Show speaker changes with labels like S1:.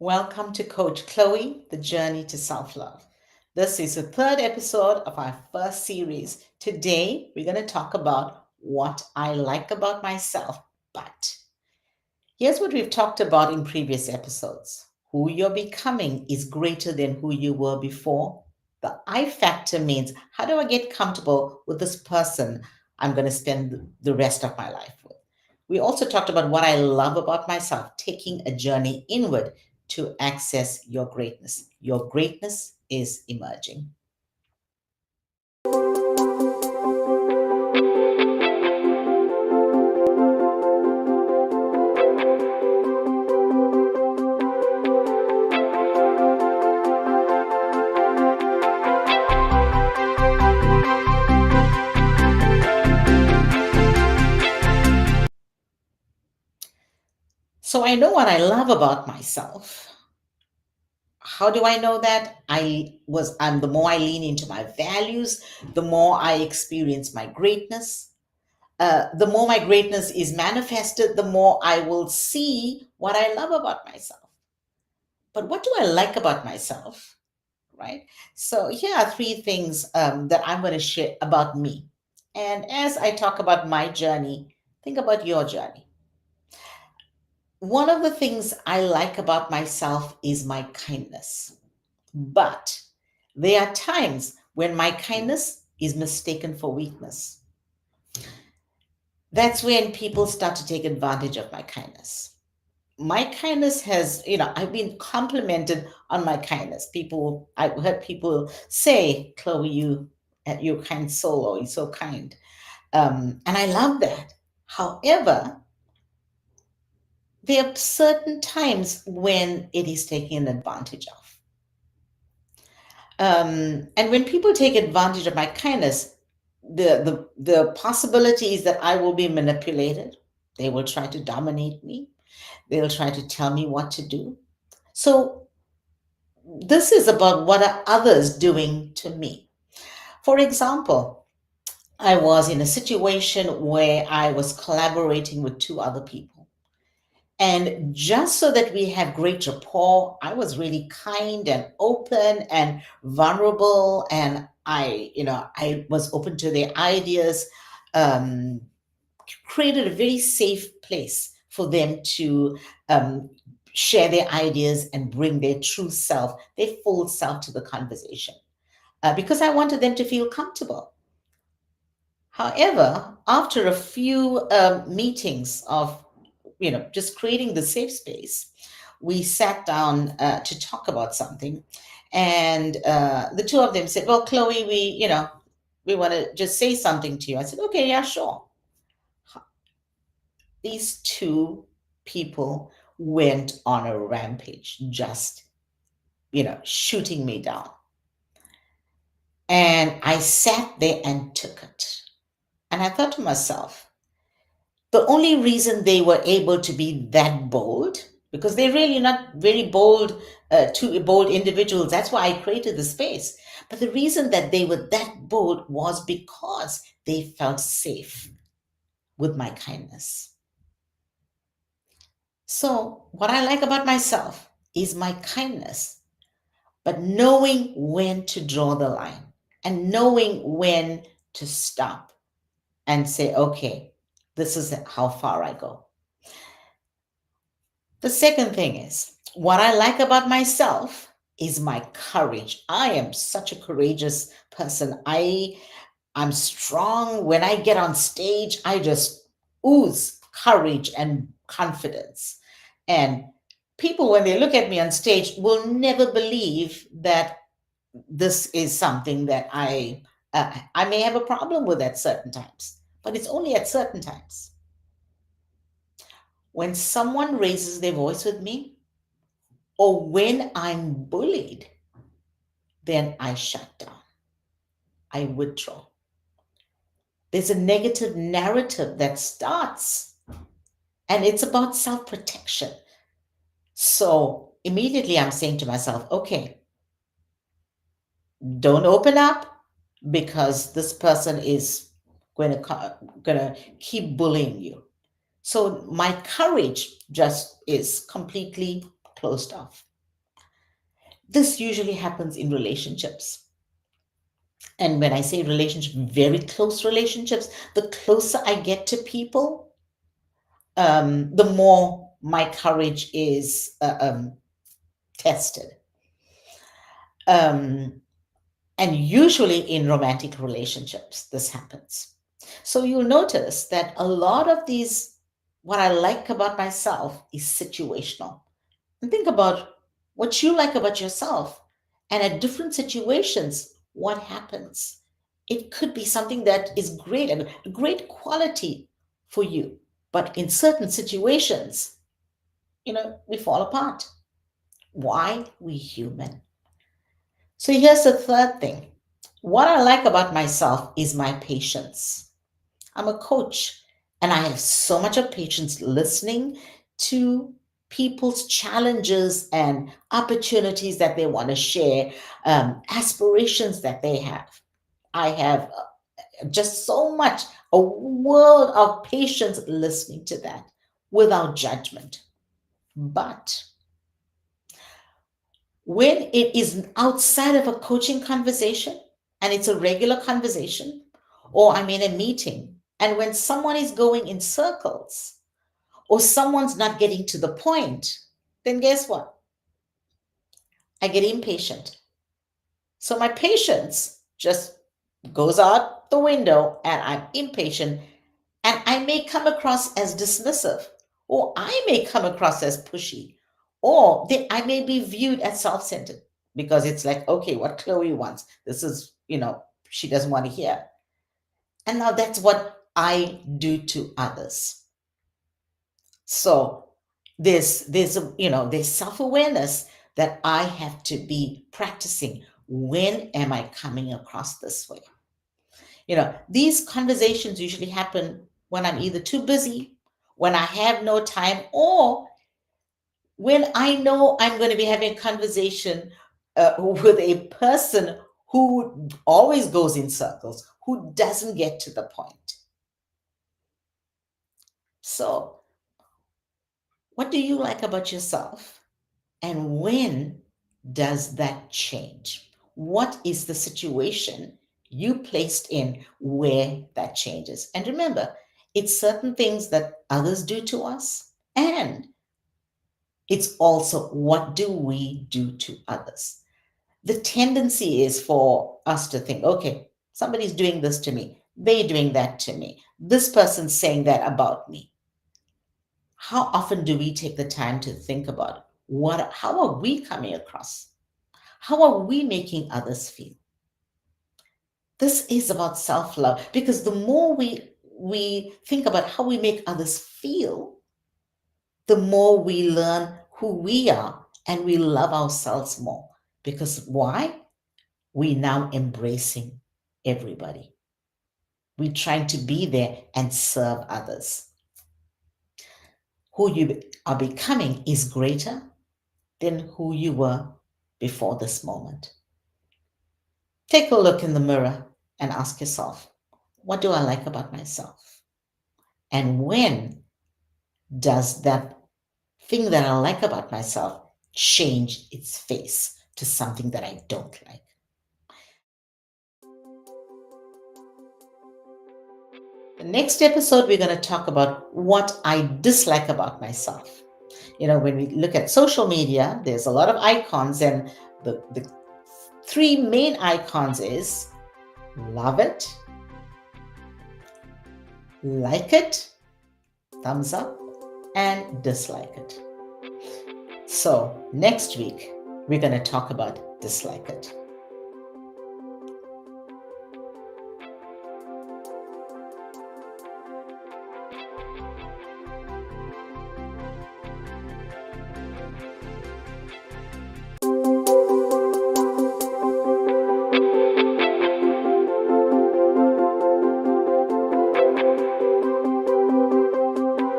S1: Welcome to Coach Chloe, The Journey to Self Love. This is the third episode of our first series. Today, we're going to talk about what I like about myself, but here's what we've talked about in previous episodes. Who you're becoming is greater than who you were before. The I factor means how do I get comfortable with this person I'm going to spend the rest of my life with? We also talked about what I love about myself, taking a journey inward to access your greatness. Your greatness is emerging. So I know what I love about myself. How do I know that? I'm the more I lean into my values, the more I experience my greatness. The more my greatness is manifested, the more I will see what I love about myself. But what do I like about myself? Right? So here are three things that I'm going to share about me. And as I talk about my journey, think about your journey. One of the things I like about myself is my kindness. But there are times when my kindness is mistaken for weakness. That's when people start to take advantage of my kindness. My kindness I've been complimented on my kindness. I've heard people say, Chloe, you're a kind soul, or you're so kind. And I love that. However, there are certain times when it is taken advantage of. And when people take advantage of my kindness, the possibility is that I will be manipulated. They will try to dominate me. They'll try to tell me what to do. So this is about what are others doing to me. For example, I was in a situation where I was collaborating with two other people. And just so that we have great rapport, I was really kind and open and vulnerable. And I was open to their ideas, um, created a very safe place for them to um, share their ideas and bring their true self, their full self to the conversation. Because I wanted them to feel comfortable. However, after a few meetings of just creating the safe space, we sat down to talk about something, and the two of them said, "Well, Chloe, we want to just say something to you." I said, "Okay, yeah, sure." These two people went on a rampage, just shooting me down, and I sat there and took it. And I thought to myself, the only reason they were able to be that bold, because they're really not very bold, two bold individuals. That's why I created the space. But the reason that they were that bold was because they felt safe with my kindness. So, what I like about myself is my kindness, but knowing when to draw the line and knowing when to stop and say, okay, this is how far I go. The second thing is what I like about myself is my courage. I am such a courageous person. I'm strong. When I get on stage, I just ooze courage and confidence. And people, when they look at me on stage, will never believe that this is something that I may have a problem with at certain times, but it's only at certain times. When someone raises their voice with me, or when I'm bullied, then I shut down. I withdraw. There's a negative narrative that starts, and it's about self protection. So immediately I'm saying to myself, okay, don't open up because this person is going to keep bullying you. So my courage just is completely closed off. This usually happens in relationships. And when I say relationship, very close relationships, the closer I get to people, the more my courage is tested. Um, and usually in romantic relationships, this happens. So you'll notice that a lot of these, what I like about myself is situational. And think about what you like about yourself. And at different situations, what happens? It could be something that is great and a great quality for you. But in certain situations, we fall apart. Why? We human. So here's the third thing. What I like about myself is my patience. I'm a coach and I have so much of patience listening to people's challenges and opportunities that they want to share, aspirations that they have. I have just so much, a world of patience listening to that without judgment. But when it is outside of a coaching conversation and it's a regular conversation, or I'm in a meeting, and when someone is going in circles or someone's not getting to the point, then guess what? I get impatient. So my patience just goes out the window and I'm impatient, and I may come across as dismissive, or I may come across as pushy, or I may be viewed as self centered because it's like, okay, what Chloe wants, this is, she doesn't want to hear. And now that's what I do to others. So there's self awareness that I have to be practicing. When am I coming across this way? These conversations usually happen when I'm either too busy, when I have no time, or when I know I'm going to be having a conversation with a person who always goes in circles, who doesn't get to the point. So, what do you like about yourself? And when does that change? What is the situation you placed in where that changes? And remember, it's certain things that others do to us, and it's also what do we do to others. The tendency is for us to think, okay, somebody's doing this to me, they're doing that to me, this person's saying that about me. How often do we take the time to think about how are we coming across? How are we making others feel? This is about self-love, because the more we think about how we make others feel, the more we learn who we are and we love ourselves more. Because why? We now embracing everybody. We're trying to be there and serve others. Who you are becoming is greater than who you were before this moment. Take a look in the mirror and ask yourself, what do I like about myself? And when does that thing that I like about myself change its face to something that I don't like? The next episode, we're going to talk about what I dislike about myself. When we look at social media, there's a lot of icons, and the three main icons is love it, like it, thumbs up, and dislike it. So next week, we're going to talk about dislike it.